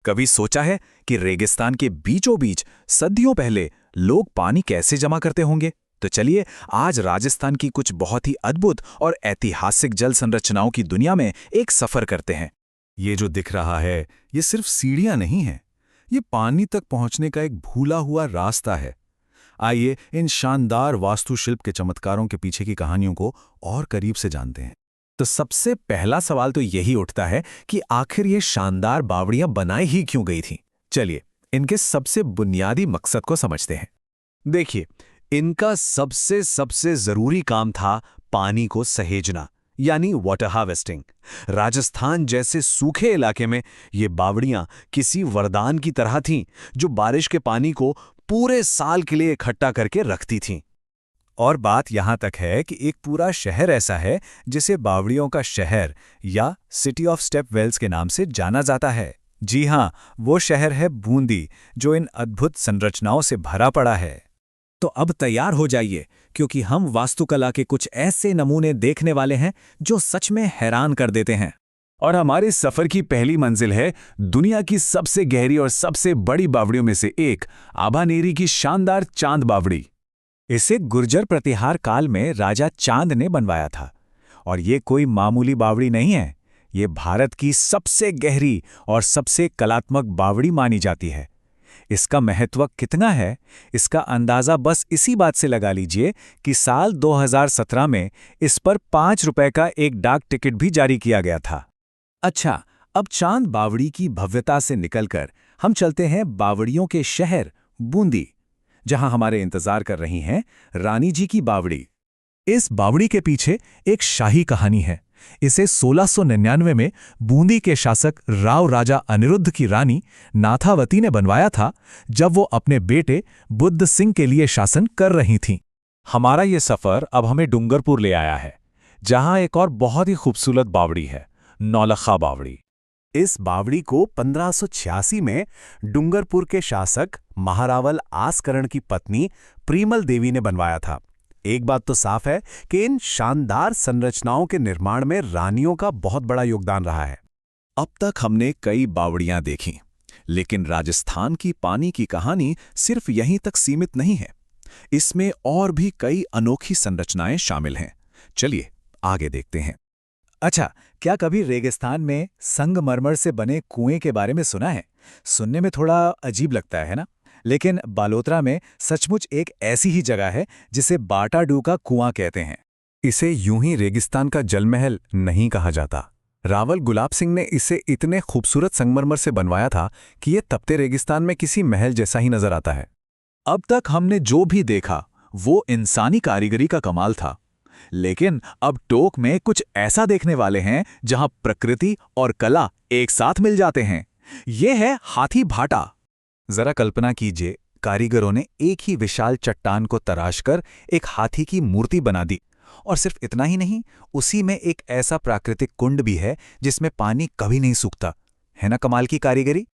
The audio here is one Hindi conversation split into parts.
कभी सोचा है कि रेगिस्तान के बीचों बीच सदियों पहले लोग पानी कैसे जमा करते होंगे? तो चलिए आज राजस्थान की कुछ बहुत ही अद्भुत और ऐतिहासिक जल संरचनाओं की दुनिया में एक सफर करते हैं। ये जो दिख रहा है, ये सिर्फ सीढ़ियां नहीं हैं। ये पानी तक पहुंचने का एक भूला हुआ रास्ता है। आइए इन शानदार वास्तुशिल्प के चमत्कारों के पीछे की कहानियों को और करीब से जानते हैं। तो सबसे पहला सवाल तो यही उठता है कि आखिर ये शानदार बावड़ियां बनाई ही क्यों गई थीं? चलिए इनके सबसे बुनियादी मकसद को समझते हैं। देखिए, इनका सबसे सबसे जरूरी काम था पानी को सहेजना, यानी वाटर हार्वेस्टिंग। राजस्थान जैसे सूखे इलाके में ये बावड़ियां किसी वरदान की तरह थीं, जो बारिश के पानी को पूरे साल के लिए इकट्ठा करके रखती थीं। और बात यहां तक है कि एक पूरा शहर ऐसा है जिसे बावड़ियों का शहर या सिटी ऑफ स्टेप वेल्स के नाम से जाना जाता है। जी हां, वो शहर है बूंदी, जो इन अद्भुत संरचनाओं से भरा पड़ा है। तो अब तैयार हो जाइए, क्योंकि हम वास्तुकला के कुछ ऐसे नमूने देखने वाले हैं जो सच में हैरान कर देते हैं। और हमारे सफर की पहली मंजिल है दुनिया की सबसे गहरी और सबसे बड़ी बावड़ियों में से एक, आभानेरी की शानदार चांद बावड़ी। इसे गुर्जर प्रतिहार काल में राजा चांद ने बनवाया था। और ये कोई मामूली बावड़ी नहीं है, ये भारत की सबसे गहरी और सबसे कलात्मक बावड़ी मानी जाती है। इसका महत्व कितना है, इसका अंदाज़ा बस इसी बात से लगा लीजिए कि साल 2017 में इस पर 5 रुपए का एक डाक टिकट भी जारी किया गया था। अच्छा, अब चांद बावड़ी की भव्यता से निकलकर हम चलते हैं बावड़ियों के शहर बूंदी, जहां हमारे इंतजार कर रही हैं रानी जी की बावड़ी। इस बावड़ी के पीछे एक शाही कहानी है। इसे 1699 में बूंदी के शासक राव राजा अनिरुद्ध की रानी नाथावती ने बनवाया था, जब वो अपने बेटे बुद्ध सिंह के लिए शासन कर रही थीं। हमारा ये सफर अब हमें डूंगरपुर ले आया है, जहां एक और बहुत ही खूबसूरत बावड़ी है, नौलखा बावड़ी। इस बावड़ी को 1586 में डूंगरपुर के शासक महारावल आसकरण की पत्नी प्रीमल देवी ने बनवाया था। एक बात तो साफ है कि इन शानदार संरचनाओं के निर्माण में रानियों का बहुत बड़ा योगदान रहा है। अब तक हमने कई बावड़ियां देखीं, लेकिन राजस्थान की पानी की कहानी सिर्फ यहीं तक सीमित नहीं है। इसमें और भी कई अनोखी संरचनाएं शामिल हैं। चलिए आगे देखते हैं। अच्छा, क्या कभी रेगिस्तान में संगमरमर से बने कुएं के बारे में सुना है? सुनने में थोड़ा अजीब लगता है ना? लेकिन बालोतरा में सचमुच एक ऐसी ही जगह है जिसे बाटाडू का कुआं कहते हैं। इसे यूं ही रेगिस्तान का जलमहल नहीं कहा जाता। रावल गुलाब सिंह ने इसे इतने खूबसूरत संगमरमर से बनवाया था कि ये तपते रेगिस्तान में किसी महल जैसा ही नजर आता है। अब तक हमने जो भी देखा वो इंसानी कारीगरी का कमाल था, लेकिन अब टोक में कुछ ऐसा देखने वाले हैं जहां प्रकृति और कला एक साथ मिल जाते हैं। ये है हाथी भाटा। जरा कल्पना कीजिए, कारीगरों ने एक ही विशाल चट्टान को तराशकर एक हाथी की मूर्ति बना दी। और सिर्फ इतना ही नहीं, उसी में एक ऐसा प्राकृतिक कुंड भी है जिसमें पानी कभी नहीं सूखता। है ना कमाल की कारीगरी?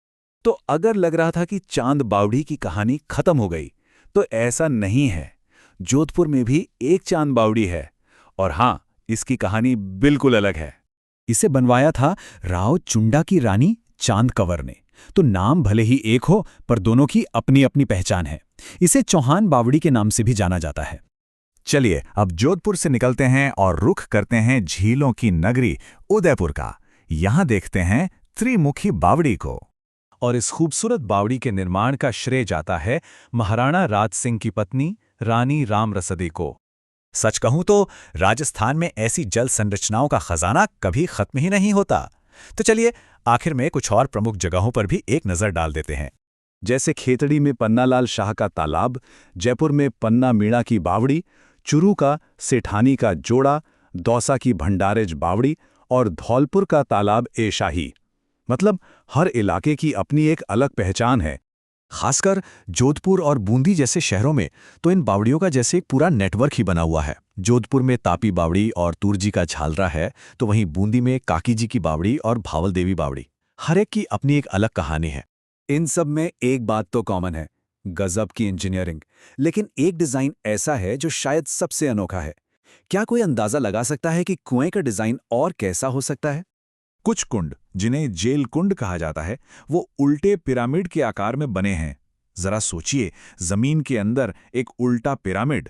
तो अगर लग रहा था कि चांद बावड़ी की कहानी खत्म हो गई, तो ऐसा नहीं है। जोधपुर में भी एक चांद बावड़ी है, और हां, इसकी कहानी बिल्कुल अलग है। इसे बनवाया था राव चुंडा की रानी चांद कंवर ने। तो नाम भले ही एक हो, पर दोनों की अपनी अपनी पहचान है। इसे चौहान बावड़ी के नाम से भी जाना जाता है। चलिए अब जोधपुर से निकलते हैं और रुख करते हैं झीलों की नगरी उदयपुर का। यहां देखते हैं त्रिमुखी बावड़ी को। और इस खूबसूरत बावड़ी के निर्माण का श्रेय जाता है महाराणा राज सिंह की पत्नी रानी रामरसदी को। सच कहूं तो राजस्थान में ऐसी जल संरचनाओं का खजाना कभी खत्म ही नहीं होता। तो चलिए आखिर में कुछ और प्रमुख जगहों पर भी एक नजर डाल देते हैं। जैसे खेतड़ी में पन्नालाल शाह का तालाब, जयपुर में पन्ना मीणा की बावड़ी, चुरू का सेठानी का जोड़ा, दौसा की भंडारेज बावड़ी और धौलपुर का तालाब ए शाही। मतलब हर इलाके की अपनी एक अलग पहचान है। खासकर जोधपुर और बूंदी जैसे शहरों में तो इन बावड़ियों का जैसे एक पूरा नेटवर्क ही बना हुआ है। जोधपुर में तापी बावड़ी और तुरजी का झालरा है, तो वहीं बूंदी में काकी जी की बावड़ी और भावल देवी बावड़ी। हर एक की अपनी एक अलग कहानी है। इन सब में एक बात तो कॉमन है, गजब की इंजीनियरिंग। लेकिन एक डिजाइन ऐसा है जो शायद सबसे अनोखा है। क्या कोई अंदाजा लगा सकता है कि कुएं का डिजाइन और कैसा हो सकता है? कुछ कुंड, जिन्हें जेल कुंड कहा जाता है, वो उल्टे पिरामिड के आकार में बने हैं। जरा सोचिए, जमीन के अंदर एक उल्टा पिरामिड।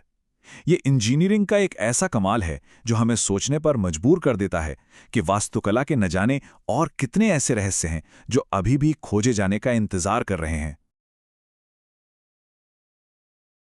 ये इंजीनियरिंग का एक ऐसा कमाल है जो हमें सोचने पर मजबूर कर देता है कि वास्तुकला के न जाने और कितने ऐसे रहस्य हैं जो अभी भी खोजे जाने का इंतजार कर रहे हैं।